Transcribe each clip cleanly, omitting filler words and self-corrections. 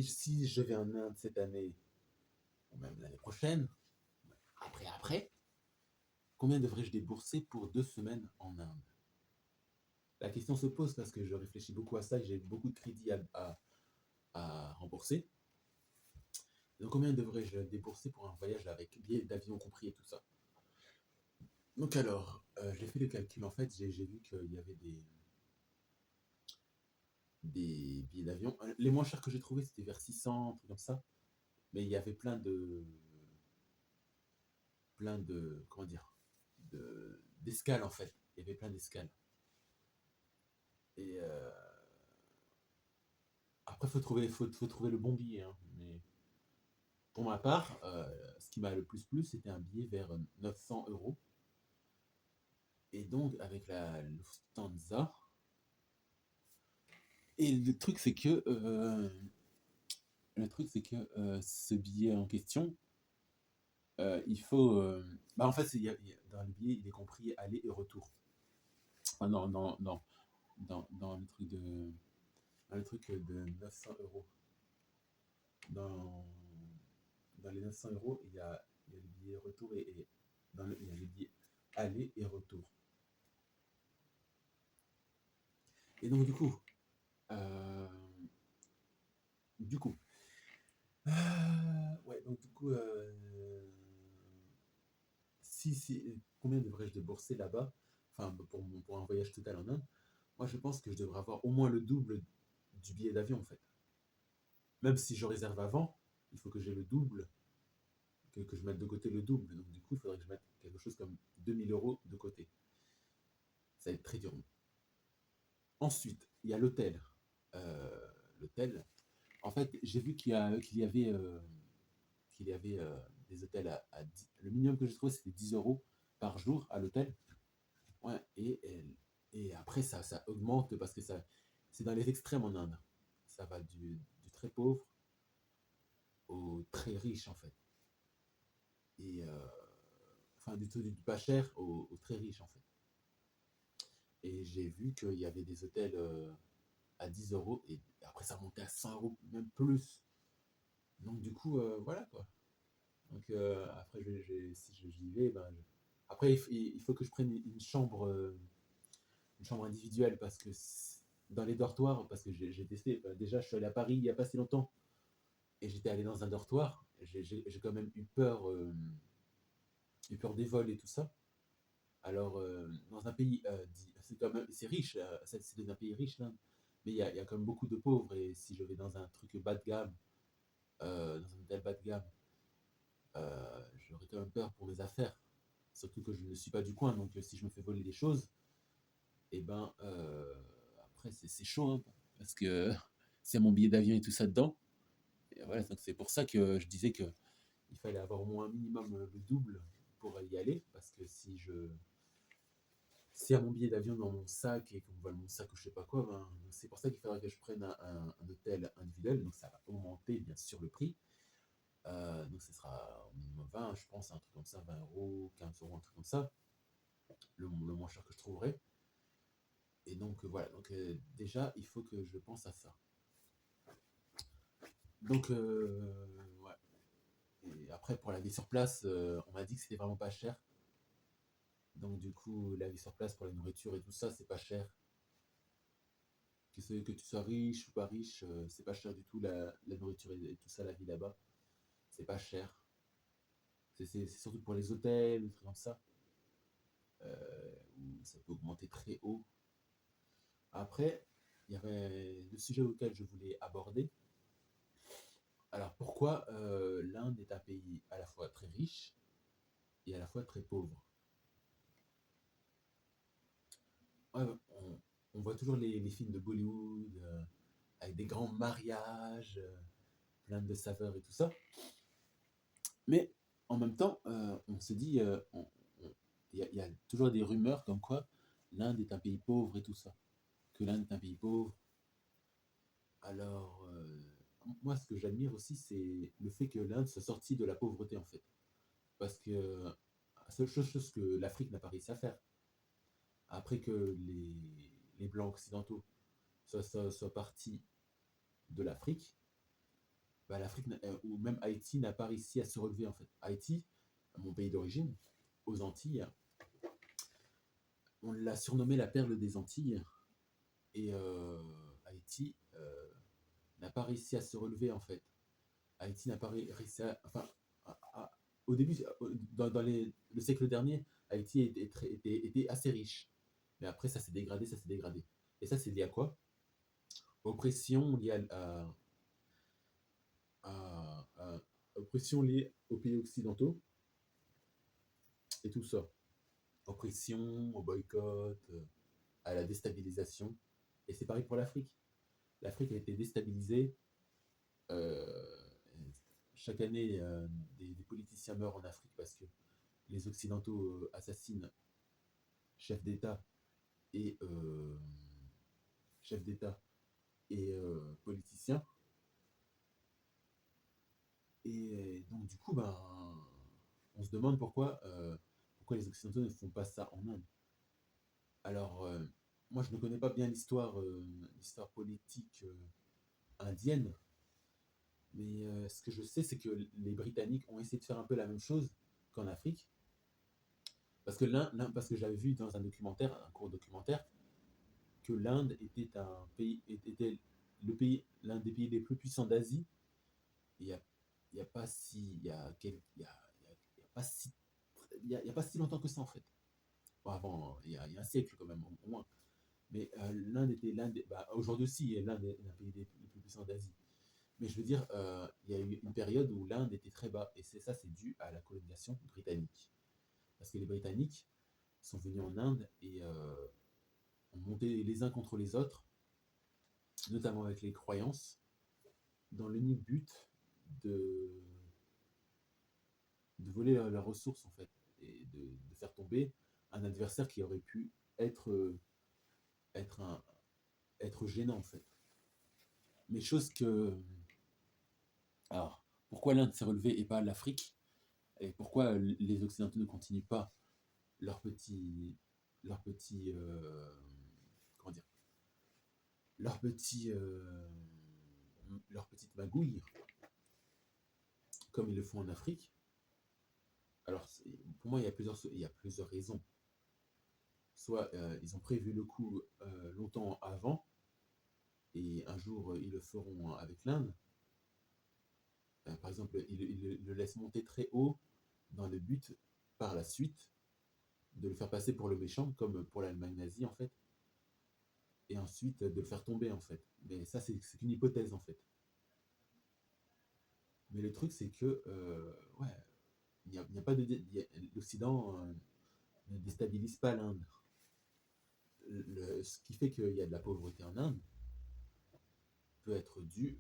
si je vais en Inde cette année, ou même l'année prochaine, après, combien devrais-je débourser pour 2 semaines en Inde? La question se pose parce que je réfléchis beaucoup à ça et j'ai beaucoup de crédits à rembourser. Donc combien devrais-je débourser pour un voyage avec billets d'avion compris et tout ça? Donc alors, j'ai fait le calcul, en fait, j'ai vu qu'il y avait des billets d'avion. Les moins chers que j'ai trouvés, c'était vers 600, un truc comme ça. Mais il y avait comment dire, d'escales, en fait. Il y avait plein d'escales. Et après, faut trouver le bon billet, hein. Mais pour ma part, ce qui m'a le plus plu, c'était un billet vers 900 euros. Et donc, avec la Lufthansa. Et ce billet en question, il faut. Bah, en fait, dans le billet, il est compris aller et retour. Enfin, dans le truc de 900 euros. Dans, dans les 900 euros, il y a le billet retour il y a le billet aller et retour. Et donc, euh, du coup, ouais, donc combien devrais-je débourser là-bas, enfin pour un voyage total en Inde? Moi, je pense que je devrais avoir au moins le double du billet d'avion, en fait. Même si je réserve avant, il faut que j'ai le double, que je mette de côté le double. Donc, du coup, il faudrait que je mette quelque chose comme 2000 euros de côté. Ça va être très dur. Ensuite, il y a l'hôtel. L'hôtel, en fait, j'ai vu qu'il y avait des hôtels à 10. Le minimum que j'ai trouvé, c'était 10 euros par jour à l'hôtel. Ouais, et après, ça augmente parce que c'est dans les extrêmes en Inde. Ça va du très pauvre au très riche, en fait. Et enfin, du pas cher au très riche, en fait. Et j'ai vu qu'il y avait des hôtels à 10 euros et après, ça montait à 100 euros, même plus. Donc, du coup, voilà quoi. Donc, après, si j'y vais, ben, après, il faut que je prenne une chambre individuelle parce que dans les dortoirs, parce que j'ai testé, déjà je suis allé à Paris il n'y a pas si longtemps et j'étais allé dans un dortoir, j'ai quand même eu peur des vols et tout ça. Alors, dans un pays, c'est riche, c'est dans un pays riche là, mais il y a quand même beaucoup de pauvres et si je vais dans un truc bas de gamme, dans un hôtel bas de gamme, j'aurais quand même peur pour mes affaires. Surtout que je ne suis pas du coin, donc si je me fais voler des choses, et ben après c'est chaud, hein, parce que c'est mon billet d'avion et tout ça dedans. Et voilà, donc c'est pour ça que je disais que il fallait avoir au moins un minimum le double pour y aller, parce que si y a mon billet d'avion dans mon sac et qu'on me vole mon sac ou je sais pas quoi, ben, c'est pour ça qu'il faudra que je prenne un hôtel individuel, donc ça va augmenter bien sûr le prix. Donc ce sera au minimum 20, je pense, un truc comme ça, 20 euros, 15 euros, un truc comme ça, le moins cher que je trouverai. Et donc voilà, donc déjà il faut que je pense à ça. Donc ouais. Et après pour la vie sur place, on m'a dit que c'était vraiment pas cher. Donc du coup la vie sur place pour la nourriture et tout ça, c'est pas cher. Que tu sois riche ou pas riche, c'est pas cher du tout la nourriture et tout ça, la vie là-bas, c'est pas cher. C'est surtout pour les hôtels, des trucs comme ça, où ça peut augmenter très haut. Après, il y avait le sujet auquel je voulais aborder. Alors pourquoi l'Inde est un pays à la fois très riche et à la fois très pauvre? Ouais, on voit toujours les films de Bollywood avec des grands mariages, plein de saveurs et tout ça. Mais en même temps, on se dit, il y a toujours des rumeurs comme quoi l'Inde est un pays pauvre et tout ça. Que l'Inde est un pays pauvre. Alors, moi, ce que j'admire aussi, c'est le fait que l'Inde soit sortie de la pauvreté, en fait. Parce que la seule chose que l'Afrique n'a pas réussi à faire, après que les Blancs occidentaux soient partis de l'Afrique, bah, l'Afrique ou même Haïti n'a pas réussi à se relever en fait. Haïti, mon pays d'origine, aux Antilles, on l'a surnommé la perle des Antilles. Et Haïti n'a pas réussi à se relever en fait. Haïti n'a pas réussi à. Enfin, au début, dans le siècle dernier, Haïti était assez riche. Mais après, ça s'est dégradé, ça s'est dégradé. Et ça, c'est lié à quoi? Oppression liée oppression liée aux pays occidentaux et tout ça. Oppression, au boycott, à la déstabilisation. Et c'est pareil pour l'Afrique. L'Afrique a été déstabilisée. Euh, Chaque année, des politiciens meurent en Afrique parce que les Occidentaux assassinent chefs d'État et chefs d'État et politiciens. Et donc du coup, ben, on se demande pourquoi les Occidentaux ne font pas ça en Inde. Alors, moi, je ne connais pas bien l'histoire politique indienne, mais ce que je sais, c'est que les Britanniques ont essayé de faire un peu la même chose qu'en Afrique, parce que j'avais vu dans un documentaire, un court documentaire, que l'Inde était l'un des pays les plus puissants d'Asie. Il y a pas si, il y a pas si, il y a pas si longtemps que ça en fait. Bon, avant, il y a un siècle quand même au moins. Mais l'Inde était aujourd'hui aussi, l'Inde est un pays les plus puissants d'Asie. Mais je veux dire, il y a eu une période où l'Inde était très bas, et c'est dû à la colonisation britannique. Parce que les Britanniques sont venus en Inde et ont monté les uns contre les autres, notamment avec les croyances, dans l'unique but de, de voler leurs ressources en fait, et de faire tomber un adversaire qui aurait pu être, être, un, être gênant en fait. Mais chose que... Alors, pourquoi l'Inde s'est relevée et pas l'Afrique? Et pourquoi les Occidentaux ne continuent pas leur petit... leur petit... comment dire? Leur petit... leur petite magouille, comme ils le font en Afrique? Alors, pour moi, il y a plusieurs raisons. Soit ils ont prévu le coup longtemps avant, et un jour ils le feront avec l'Inde. Par exemple, ils le laissent monter très haut dans le but, par la suite, de le faire passer pour le méchant, comme pour l'Allemagne nazie en fait, et ensuite de le faire tomber en fait. Mais ça, c'est qu'une hypothèse en fait. Mais le truc, c'est que, ouais, il n'y a pas de. L'Occident ne déstabilise pas l'Inde. Ce qui fait qu'il y a de la pauvreté en Inde peut être dû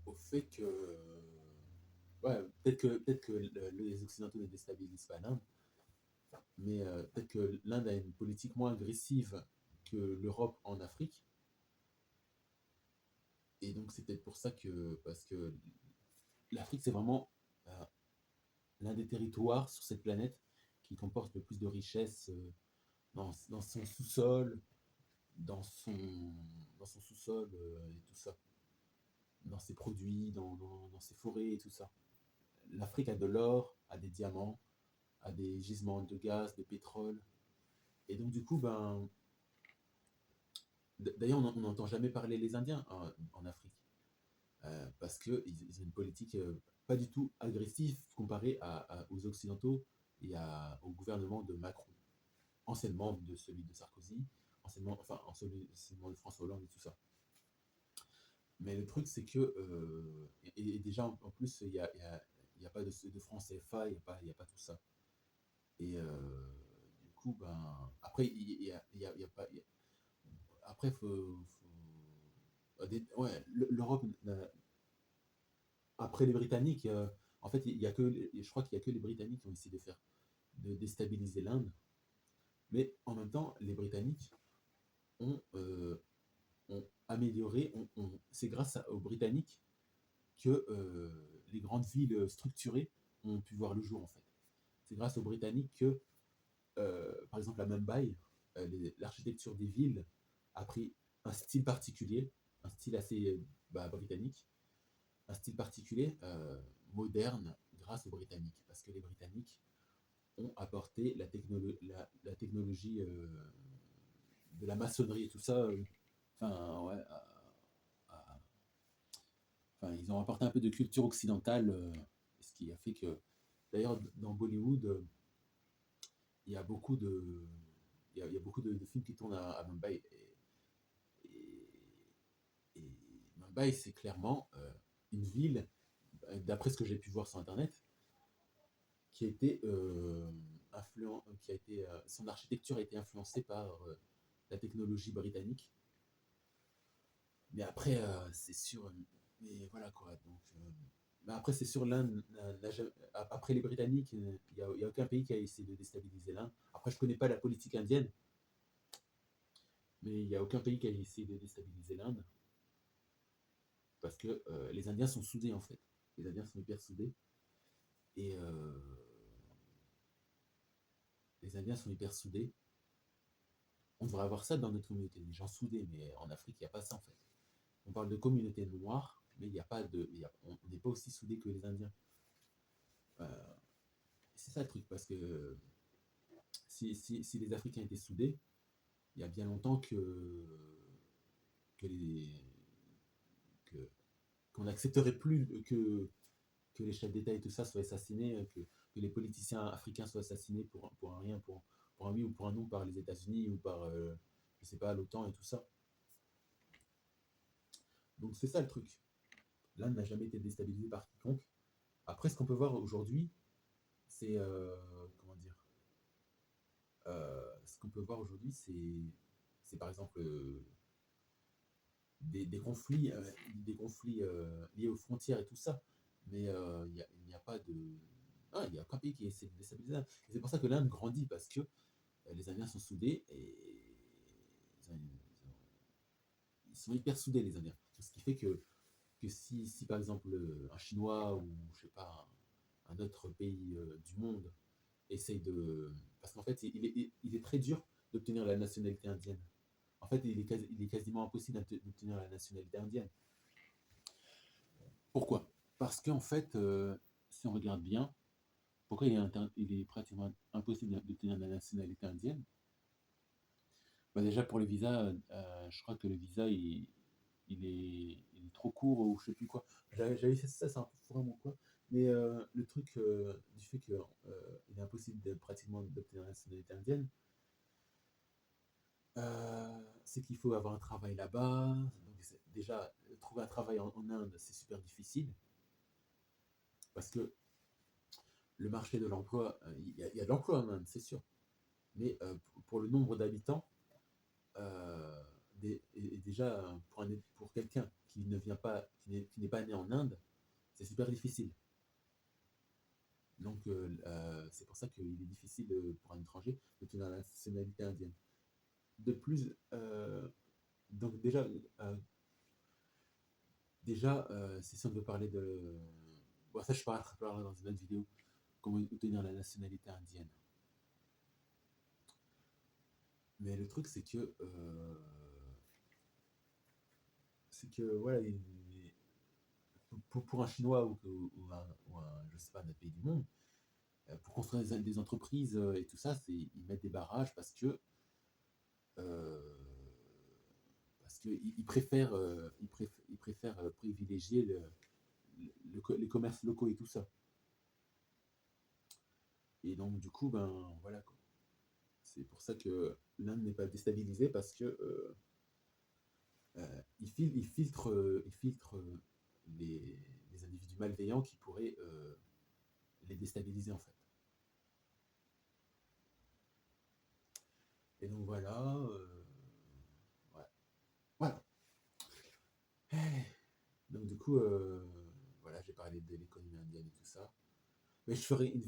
au fait que. Ouais, peut-être que les Occidentaux ne déstabilisent pas l'Inde, mais peut-être que l'Inde a une politique moins agressive que l'Europe en Afrique. Et donc, c'est peut-être pour ça que. Parce que l'Afrique, c'est vraiment l'un des territoires sur cette planète qui comporte le plus de richesses dans son sous-sol, dans son, dans son sous-sol et tout ça, dans ses produits, dans ses forêts et tout ça. L'Afrique a de l'or, a des diamants, a des gisements de gaz, de pétrole. Et donc, du coup, ben, d'ailleurs, on n'entend jamais parler les Indiens en Afrique. Parce qu'ils ont une politique pas du tout agressive comparée aux Occidentaux et au gouvernement de Macron, anciennement de celui de Sarkozy, anciennement de François Hollande et tout ça. Mais le truc, c'est que, et déjà en plus, il y a pas de franc CFA, il y a pas tout ça. Et du coup, ben, après, il y a pas. Après, ouais, l'Europe, après les Britanniques, en fait, je crois qu'il y a que les Britanniques qui ont essayé de déstabiliser l'Inde. Mais en même temps, les Britanniques ont, amélioré. C'est grâce aux Britanniques que les grandes villes structurées ont pu voir le jour, en fait. C'est grâce aux Britanniques que, par exemple, à Mumbai, l'architecture des villes a pris un style particulier, un style assez britannique, un style particulier, moderne, grâce aux Britanniques. Parce que les Britanniques ont apporté la technologie de la maçonnerie et tout ça. Ouais, ils ont apporté un peu de culture occidentale, ce qui a fait que, d'ailleurs, dans Bollywood, il y a beaucoup de, il y a beaucoup de films qui tournent à Mumbai. Et, et Mumbai, c'est clairement une ville, d'après ce que j'ai pu voir sur Internet, qui a été son architecture a été influencée par la technologie britannique. Mais après, c'est sûr. Mais voilà quoi. Donc, mais après, c'est sûr, l'Inde, après les Britanniques, il n'y a aucun pays qui a essayé de déstabiliser l'Inde. Après, je ne connais pas la politique indienne, mais il n'y a aucun pays qui a essayé de déstabiliser l'Inde. Parce que les Indiens sont soudés en fait. Les Indiens sont hyper soudés. Et les Indiens sont hyper soudés. On devrait avoir ça dans notre communauté, des gens soudés, mais en Afrique, il n'y a pas ça en fait. On parle de communauté noire, mais il n'y a pas de. On n'est pas aussi soudés que les Indiens. Euh, c'est ça le truc, parce que si les Africains étaient soudés, il y a bien longtemps que les, que, qu'on n'accepterait plus que les chefs d'État et tout ça soient assassinés, que les politiciens africains soient assassinés pour un rien, pour un oui ou pour un non par les États-Unis ou par, je sais pas, l'OTAN et tout ça. Donc c'est ça le truc. L'Inde n'a jamais été déstabilisée par quiconque. Après, ce qu'on peut voir aujourd'hui, c'est comment dire, ce qu'on peut voir aujourd'hui, c'est par exemple des conflits liés aux frontières et tout ça. Mais il n'y a pas de. Ah, il n'y a aucun pays qui essaie de déstabiliser l'Inde. Et c'est pour ça que l'Inde grandit, parce que les Indiens sont soudés et ils sont hyper soudés, les Indiens. Ce qui fait que si par exemple un Chinois ou je sais pas un autre pays du monde essaye de. Parce qu'en fait, il est très dur d'obtenir la nationalité indienne. En fait, il est quasiment impossible d'obtenir la nationalité indienne. Pourquoi? Parce qu'en fait, si on regarde bien, pourquoi il est pratiquement impossible d'obtenir la nationalité indienne? Déjà pour le visa, je crois que le visa il est trop court ou je sais plus quoi. J'avais fait ça, c'est un peu forum ou quoi. Mais le truc du fait qu'il est impossible pratiquement d'obtenir la nationalité indienne, c'est qu'il faut avoir un travail là-bas. Donc déjà, trouver un travail en Inde, c'est super difficile. Parce que le marché de l'emploi, il y a de l'emploi en Inde, c'est sûr. Mais pour le nombre d'habitants, euh, et déjà pour quelqu'un qui ne vient pas, qui n'est pas né en Inde, c'est super difficile. Donc c'est pour ça qu'il est difficile pour un étranger d'obtenir la nationalité indienne. De plus, donc si on veut parler de, bon, ça je parlerai dans une autre vidéo, comment obtenir la nationalité indienne. Mais le truc c'est que voilà, pour un Chinois je sais pas, un autre pays du monde, pour construire des entreprises et tout ça, ils mettent des barrages euh, parce qu'ils préfèrent, ils préfèrent privilégier les commerces locaux et tout ça. Et donc, du coup, ben voilà quoi. C'est pour ça que l'Inde n'est pas déstabilisée, parce que il filtre les individus malveillants qui pourraient les déstabiliser en fait. Et donc voilà. Ouais. Voilà. Donc du coup, voilà, j'ai parlé de l'économie indienne et tout ça. Mais je ferai une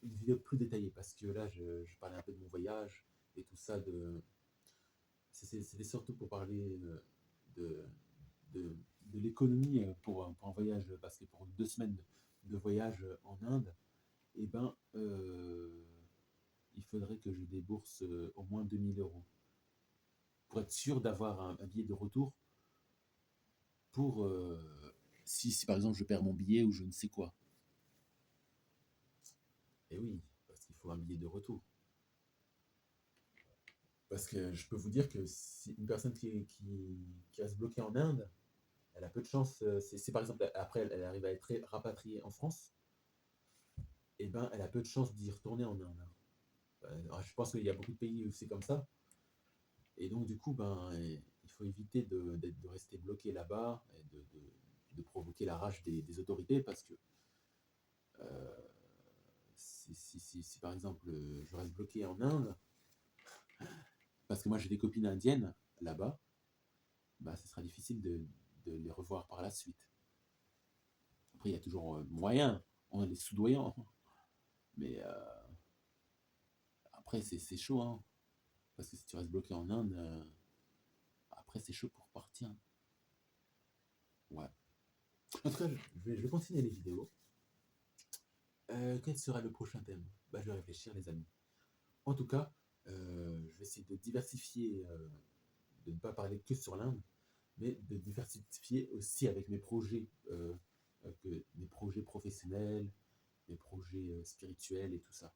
vidéo plus détaillée, parce que là, je parlais un peu de mon voyage et tout ça. C'était surtout pour parler de, de l'économie pour un voyage, parce que pour 2 semaines de voyage en Inde, eh ben, il faudrait que je débourse au moins 2000 € pour être sûr d'avoir un billet de retour pour si par exemple je perds mon billet ou je ne sais quoi. Et oui, parce qu'il faut un billet de retour. Parce que je peux vous dire que si une personne qui reste bloquée en Inde, elle a peu de chance. Si par exemple, après, elle arrive à être rapatriée en France, et ben, elle a peu de chance d'y retourner en Inde. Je pense qu'il y a beaucoup de pays où c'est comme ça. Et donc, du coup, ben, il faut éviter de rester bloqué là-bas et de provoquer la rage des autorités parce que euh, si, par exemple je reste bloqué en Inde, parce que moi j'ai des copines indiennes là-bas, bah, ce sera difficile de les revoir par la suite. Après, il y a toujours moyen, on a les soudoyants, mais après c'est chaud, hein, parce que si tu restes bloqué en Inde, après c'est chaud pour partir. Ouais. En tout cas, je vais continuer les vidéos. Quel sera le prochain thème? Bah, je vais réfléchir, les amis. En tout cas, je vais essayer de diversifier, de ne pas parler que sur l'Inde, mais de diversifier aussi avec mes projets, mes projets professionnels, mes projets spirituels et tout ça.